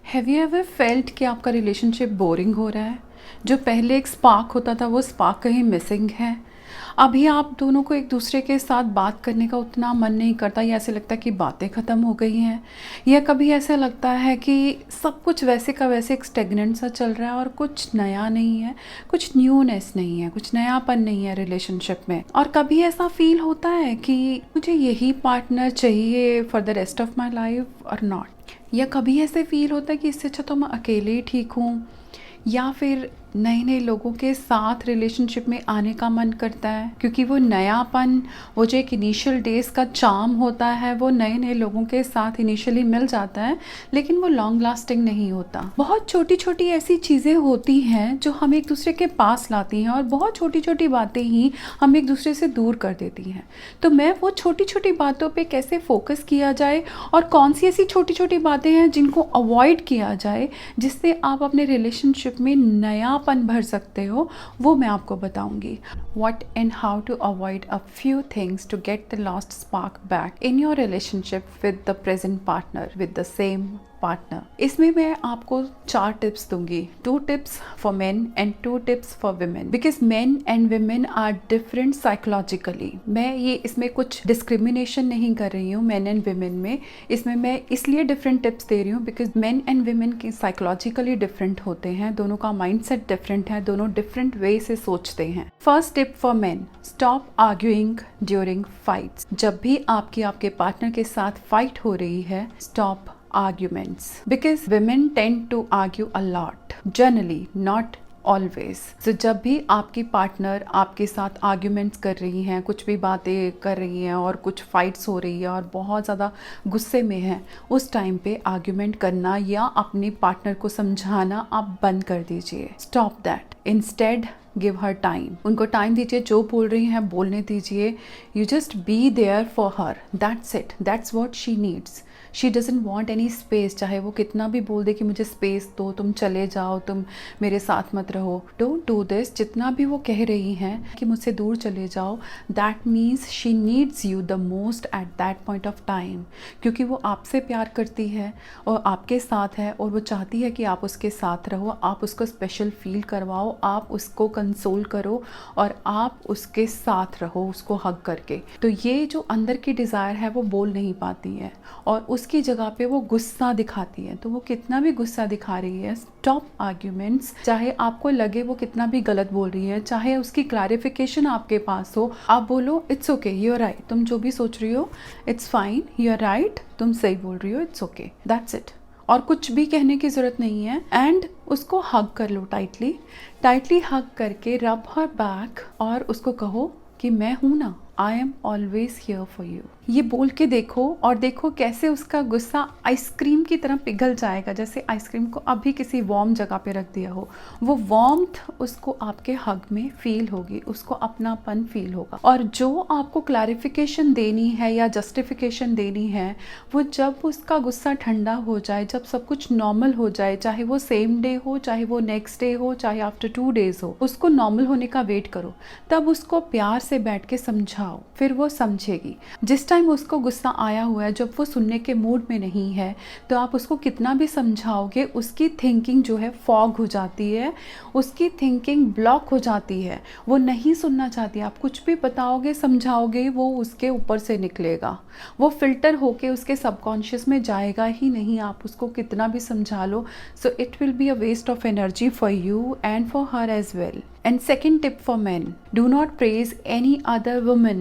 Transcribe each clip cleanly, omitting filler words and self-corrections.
Have you ever felt कि आपका relationship boring हो रहा है? जो पहले एक स्पार्क होता था वो स्पार्क कहीं मिसिंग है। अभी आप दोनों को एक दूसरे के साथ बात करने का उतना मन नहीं करता, या ऐसे लगता है कि बातें ख़त्म हो गई हैं, या कभी ऐसा लगता है कि सब कुछ वैसे का वैसे एक स्टेगनेंट सा चल रहा है और कुछ नया नहीं है, कुछ न्यूनेस नहीं है, कुछ नयापन नहीं है रिलेशनशिप में। और कभी ऐसा फील होता है कि मुझे यही पार्टनर चाहिए for the rest of my life और नॉट, या कभी ऐसे फील होता है कि इससे अच्छा तो मैं अकेले ही ठीक हूँ, या फिर नए नए लोगों के साथ रिलेशनशिप में आने का मन करता है क्योंकि वो नयापन, वो जो एक इनिशियल डेज का चार्म होता है वो नए नए लोगों के साथ इनिशियली मिल जाता है, लेकिन वो लॉन्ग लास्टिंग नहीं होता। बहुत छोटी छोटी ऐसी चीज़ें होती हैं जो हम एक दूसरे के पास लाती हैं, और बहुत छोटी छोटी बातें ही हम एक दूसरे से दूर कर देती हैं। तो मैं वो छोटी छोटी बातों पे कैसे फोकस किया जाए और कौन सी ऐसी छोटी छोटी बातें हैं जिनको अवॉइड किया जाए जिससे आप अपने रिलेशनशिप में नयापन भर सकते हो, वो मैं आपको बताऊंगी। What and how to avoid a few things to get the lost spark back in your relationship with the present partner, with the same partner. इसमें मैं आपको 4 टिप्स दूंगी, 2 tips for men and 2 tips for women, because men and women are different psychologically. मैं ये इसमें कुछ discrimination नहीं कर रही हूँ मेन एंड विमेन में, इसमें मैं इसलिए डिफरेंट टिप्स दे रही हूँ बिकॉज मेन एंड विमेन की साइकोलॉजिकली डिफरेंट होते हैं, दोनों का माइंडसेट डिफरेंट है, दोनों डिफरेंट वे से सोचते हैं। First tip for main, stop arguing during fights. जब भी आपके पार्टनर के साथ फाइट हो रही है, stop arguments, because women tend to argue a lot, generally, not always. So जब भी आपकी पार्टनर आपके साथ आर्ग्यूमेंट्स कर रही हैं, कुछ भी बातें कर रही हैं और कुछ फाइट्स हो रही है और बहुत ज़्यादा गुस्से में है, उस टाइम पे आर्ग्यूमेंट करना या अपने पार्टनर को समझाना आप बंद कर दीजिए। Stop that. Instead give her time, उनको टाइम दीजिए, जो बोल रही हैं बोलने दीजिए। You just be there for her, that's it, that's what she needs. She doesn't want any space, चाहे वो कितना भी बोल दे कि मुझे स्पेस दो, तुम चले जाओ, तुम मेरे साथ मत रहो, डोंट डू दिस। जितना भी वो कह रही हैं कि मुझसे दूर चले जाओ, that means she needs you the most at that point of time, क्योंकि वो आपसे प्यार करती है और आपके साथ है और वो चाहती है कि आप उसके साथ रहो, आप उसको स्पेशल फील करवाओ, आप उसको कंसोल करो और आप उसके साथ रहो, उसको हग करके। तो ये जो अंदर की डिज़ायर है वो बोल नहीं पाती है और उसकी जगह पे वो गुस्सा दिखाती है। तो वो कितना भी गुस्सा दिखा रही है, स्टॉप आर्ग्यूमेंट्स। चाहे आपको लगे वो कितना भी गलत बोल रही है, चाहे उसकी क्लैरिफिकेशन आपके पास हो, आप बोलो it's okay, you are right, तुम जो भी सोच रही हो it's fine, you are right, तुम सही बोल रही हो, इट्स ओके, दैट्स इट। और कुछ भी कहने की ज़रूरत नहीं है। एंड उसको हग कर लो, टाइटली हग करके रब हर बैक, और उसको कहो कि मैं हूँ ना, I am always here for you. ये बोल के देखो और देखो कैसे उसका गुस्सा आइसक्रीम की तरह पिघल जाएगा, जैसे आइसक्रीम को अभी किसी वार्म जगह पे रख दिया हो, वो वार्मथ उसको आपके हग में फील होगी, उसको अपनापन फील होगा। और जो आपको क्लैरिफिकेशन देनी है या जस्टिफिकेशन देनी है, वो जब उसका गुस्सा ठंडा हो जाए, जब सब कुछ नॉर्मल हो जाए, चाहे वो सेम डे हो, चाहे वो नेक्स्ट डे हो, चाहे आफ्टर 2 डेज हो, उसको नॉर्मल होने का वेट करो, तब उसको प्यार से बैठ के समझाओ, फिर वो समझेगी। जिस टाइम उसको गुस्सा आया हुआ है, जब वो सुनने के मूड में नहीं है, तो आप उसको कितना भी समझाओगे, उसकी थिंकिंग जो है फॉग हो जाती है, उसकी थिंकिंग ब्लॉक हो जाती है, वो नहीं सुनना चाहती। आप कुछ भी बताओगे, समझाओगे, वो उसके ऊपर से निकलेगा, वो फिल्टर होके उसके सबकॉन्शियस में जाएगा ही नहीं, आप उसको कितना भी समझा लो। So it will be a waste of energy for you and for her as well. And second tip for men, do not praise any other woman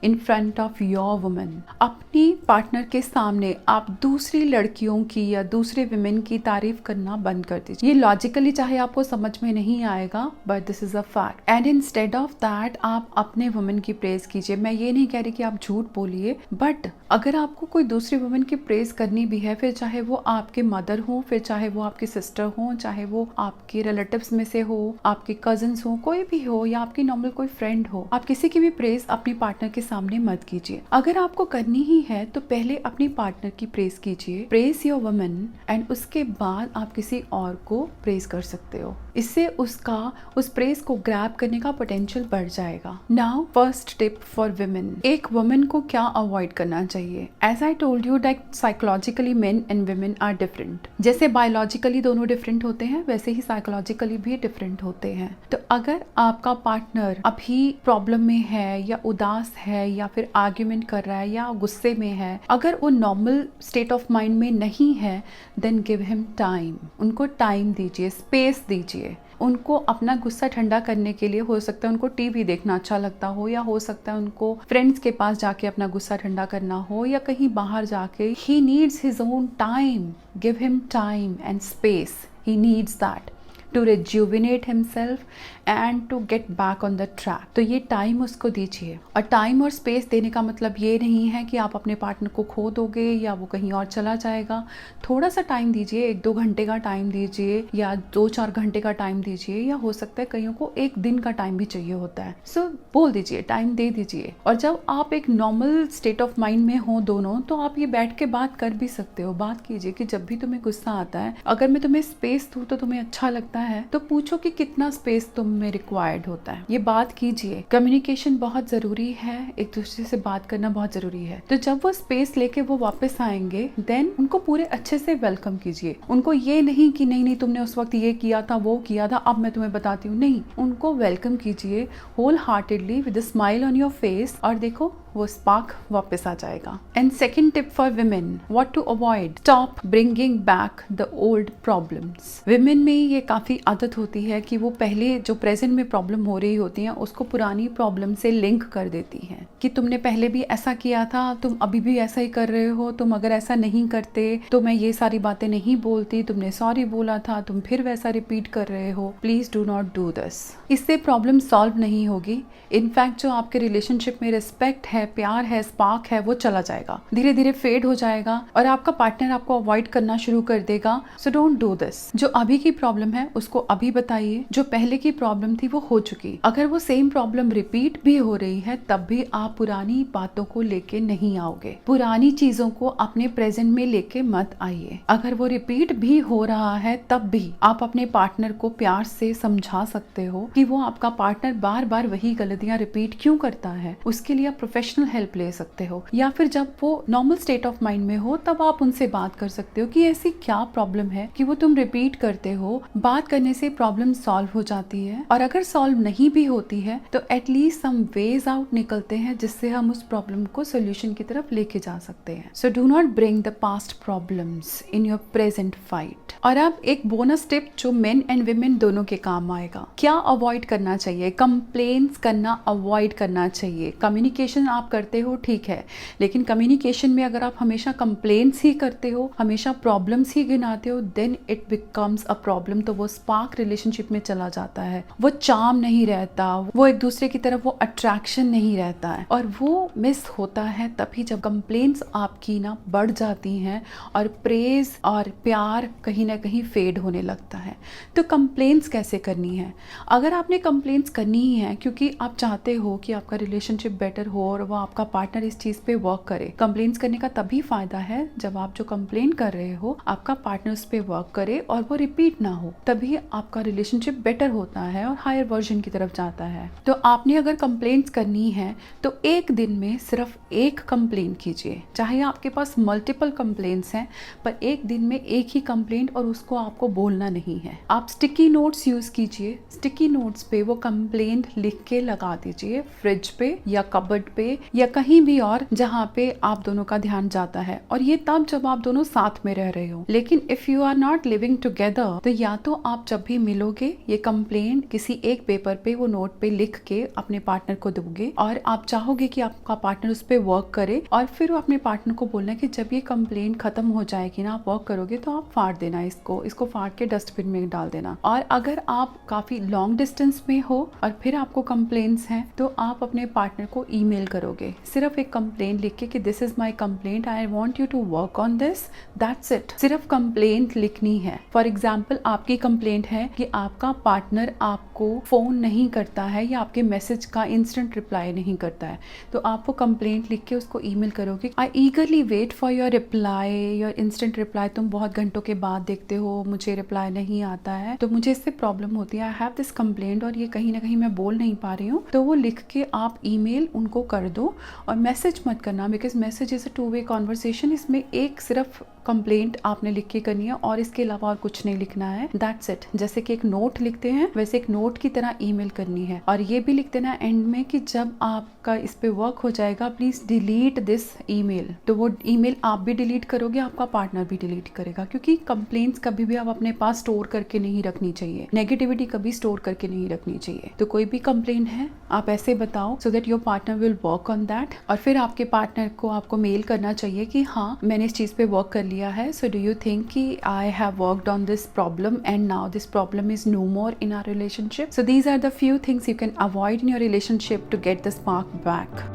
in front of your woman. अपनी partner के सामने आप दूसरी लड़कियों की या दूसरे women की तारीफ करना बंद कर दीजिए। ये लॉजिकली चाहे आपको समझ में नहीं आएगा, but this is a fact. And instead of that आप अपने वुमेन की प्रेज कीजिए। मैं ये नहीं कह रही कि आप झूठ बोलिए, बट अगर आपको कोई दूसरी वुमेन की प्रेज करनी भी है, फिर चाहे वो आपके मदर हो, फिर चाहे वो आपकी सिस्टर हो, चाहे वो आपके रिलेटिव्स में से हो, आपके कजन्स हो, कोई भी हो, या आपकी नॉर्मल कोई फ्रेंड हो, आप किसी की भी प्रेज अपनी पार्टनर के सामने मत कीजिए। अगर आपको करनी ही है तो पहले अपनी पार्टनर की प्रेज कीजिए, प्रेज योर वुमन, एंड उसके बाद आप किसी और को प्रेज कर सकते हो। इससे उसका उस प्रेज को ग्रैब करने का पोटेंशियल बढ़ जाएगा। Now first tip for women, एक वुमन को क्या अवॉइड करना चाहिए। As I told you that psychologically men and women are different. जैसे बायोलॉजिकली दोनों डिफरेंट होते हैं, वैसे ही साइकोलॉजिकली भी डिफरेंट होते हैं। तो अगर आपका पार्टनर अभी प्रॉब्लम में है, या उदास है, या फिर आर्ग्यूमेंट कर रहा है, या गुस्से में है, अगर वो नॉर्मल स्टेट ऑफ माइंड में नहीं है, देन गिव हिम टाइम। उनको टाइम दीजिए, स्पेस दीजिए। उनको अपना गुस्सा ठंडा करने के लिए हो सकता है उनको टीवी देखना अच्छा लगता हो, या हो सकता है उनको फ्रेंड्स के पास जाके अपना गुस्सा ठंडा करना हो, या कहीं बाहर जाके। He needs his own time, give him time and space, he needs that to rejuvenate himself and to get back on the track। तो ये टाइम उसको दीजिए। और टाइम और स्पेस देने का मतलब ये नहीं है कि आप अपने पार्टनर को खो दोगे या वो कहीं और चला जाएगा। थोड़ा सा टाइम दीजिए, 1-2 घंटे का टाइम दीजिए, या 2-4 घंटे का टाइम दीजिए, या हो सकता है कईयों को 1 दिन का टाइम भी चाहिए होता है। सो बोल दीजिए, टाइम दे दीजिए। और जब आप एक नॉर्मल स्टेट ऑफ माइंड में हो दोनों, तो आप ये बैठ के बात कर भी सकते हो। बात कीजिए कि जब भी तुम्हें गुस्सा आता है, अगर मैं तुम्हें स्पेस दूँ तो तुम्हें अच्छा लगता है, तो पूछो कि कितना स्पेस तुम में रिक्वायर्ड होता है। ये बात कीजिए। कम्युनिकेशन बहुत जरूरी है, एक दूसरे से बात करना बहुत जरूरी है। तो जब वो स्पेस लेके वो वापस आएंगे, देन उनको पूरे अच्छे से वेलकम कीजिए। उनको ये नहीं कि नहीं नहीं तुमने उस वक्त ये किया था, वो किया था, अब मैं तुम्हें बताती हूँ। नहीं, उनको वेलकम कीजिए whole heartedly with a smile on your face, और देखो वो स्पार्क वापस आ जाएगा। And second tip for women, what to avoid, stop bringing back the old problems. Women में ये काफी आदत होती है कि वो पहले जो प्रेजेंट में प्रॉब्लम हो रही होती है उसको पुरानी प्रॉब्लम से लिंक कर देती हैं कि तुमने पहले भी ऐसा किया था, तुम अभी भी ऐसा ही कर रहे हो, तुम अगर ऐसा नहीं करते तो मैं ये सारी बातें नहीं बोलती, तुमने सॉरी बोला था, तुम फिर वैसा रिपीट कर रहे हो, please do not do this. इससे प्रॉब्लम सॉल्व नहीं होगी। इनफैक्ट जो आपके रिलेशनशिप में रिस्पेक्ट है, प्यार है, स्पार्क है, वो चला जाएगा, धीरे धीरे फेड हो जाएगा, और आपका पार्टनर आपको अवॉइड करना शुरू कर देगा। So don't do this. जो अभी की प्रॉब्लम है उसको अभी बताइए, जो पहले की प्रॉब्लम थी वो हो चुकी। अगर वो सेम प्रॉब्लम रिपीट भी हो रही है, तब भी आप पुरानी बातों को लेके नहीं आओगे, पुरानी चीजों को अपने प्रेजेंट में लेके मत आइए। अगर वो रिपीट भी हो रहा है, तब भी आप अपने पार्टनर को प्यार से समझा सकते हो कि वो आपका पार्टनर बार बार वही गलतियां रिपीट क्यों करता है। उसके लिए आप प्रोफेशनल हेल्प ले सकते हो, या फिर जब वो नॉर्मल स्टेट ऑफ माइंड में हो तब आप उनसे बात कर सकते हो कि ऐसी क्या प्रॉब्लम है कि वो तुम रिपीट करते हो। बात करने से प्रॉब्लम सॉल्व हो जाती है, और अगर सॉल्व नहीं भी होती है तो एटलीस्ट सम वेज आउट निकलते हैं जिससे हम उस प्रॉब्लम को सोल्यूशन की तरफ लेके जा सकते हैं। So do not bring the past problems in your present fight. और अब एक बोनस टिप जो मेन एंड विमेन दोनों के काम आएगा। क्या अवॉइड करना चाहिए? कंप्लेंट्स करना अवॉइड करना चाहिए। कम्युनिकेशन आप करते हो ठीक है, लेकिन कम्युनिकेशन में अगर आप हमेशा कंप्लेंट्स ही करते हो, हमेशा प्रॉब्लम्स ही गिनाते हो, then it becomes a problem. तो वो स्पार्क रिलेशनशिप में चला जाता है, वो चार्म नहीं रहता, वो एक दूसरे की तरफ वो अट्रैक्शन नहीं रहता है, और वो मिस होता है तभी जब कंप्लेंट्स आपकी ना बढ़ जाती हैं और प्रेज और प्यार कहीं ना कहीं फेड होने लगता है। तो कंप्लेंट्स कैसे करनी है? अगर आपने कंप्लेंट्स करनी ही है क्योंकि आप चाहते हो कि आपका रिलेशनशिप बेटर हो और वो आपका पार्टनर इस चीज पे वर्क करे, कंप्लेंट्स करने का तभी फायदा है जब आप जो कंप्लेंट कर रहे हो आपका पार्टनर उस पे वर्क करे और वो रिपीट ना हो, तभी आपका रिलेशनशिप बेटर होता है और हायर वर्जन की तरफ जाता है। तो आपने अगर कंप्लेंट्स करनी है तो एक दिन में सिर्फ एक कंप्लेंट कीजिए, चाहे आपके पास मल्टीपल कंप्लेंट्स हैं, पर एक दिन में एक ही कंप्लेंट, और उसको आपको बोलना नहीं है। आप स्टिकी नोट्स यूज कीजिए, स्टिकी नोट्स पे वो कंप्लेंट लिख के लगा दीजिए, फ्रिज पे या कबर्ड पे या कहीं भी और जहाँ पे आप दोनों का ध्यान जाता है। और ये तब जब आप दोनों साथ में रह रहे हो। लेकिन if you are not living together, तो या तो आप जब भी मिलोगे ये कंप्लेंट किसी एक पेपर पे, वो नोट पे लिख के अपने पार्टनर को दोगे, और आप चाहोगे कि आपका पार्टनर उस पे वर्क करे, और फिर वो अपने पार्टनर को बोलना कि जब ये कंप्लेंट खत्म हो जाएगी ना, आप वर्क करोगे, तो आप फाड़ देना इसको फाड़ के डस्टबिन में डाल देना। और अगर आप काफी लॉन्ग डिस्टेंस में हो और फिर आपको कंप्लेंट्स हैं, तो आप अपने पार्टनर को ईमेल करो करोगे, सिर्फ एक कंप्लेंट लिख के कि this is my complaint, I want you to work on this, that's it. सिर्फ कंप्लेंट लिखनी है। फॉर एग्जाम्पल आपकी कंप्लेंट है कि आपका पार्टनर आपको फ़ोन नहीं करता है या आपके मैसेज का इंस्टेंट रिप्लाई नहीं करता है, तो आप वो कंप्लेंट लिख के उसको ईमेल करोगे, I eagerly wait for your reply, your instant reply, तुम बहुत घंटों के बाद देखते हो, मुझे रिप्लाई नहीं आता है, तो मुझे इससे प्रॉब्लम होती है, आई हैव दिस कंप्लेंट और ये कहीं ना कहीं मैं बोल नहीं पा रही हूँ। तो वो लिख के आप ईमेल उनको कर दो और मैसेज मत करना, because message is a two way conversation. इसमें एक सिर्फ कंप्लेंट आपने लिख के करनी है और इसके अलावा और कुछ नहीं लिखना है, दैट्स इट। जैसे कि एक नोट लिखते हैं वैसे एक नोट की तरह ईमेल करनी है। और ये भी लिख देना एंड में कि जब आपका इस पे वर्क हो जाएगा प्लीज डिलीट दिस ईमेल। तो वो ईमेल आप भी डिलीट करोगे, आपका पार्टनर भी डिलीट करेगा, क्योंकि कंप्लेंट्स कभी भी आप अपने पास स्टोर करके नहीं रखनी चाहिए, नेगेटिविटी कभी स्टोर करके नहीं रखनी चाहिए। तो कोई भी कंप्लेंट है आप ऐसे बताओ so that your partner will work on that. और फिर आपके पार्टनर को आपको मेल करना चाहिए कि हाँ मैंने इस चीज़ पे वर्क कर लिया है, सो डू यू थिंक कि I have worked on this problem and now this problem is no more in our relationship. So these are the few things you can avoid in your relationship to get the spark back.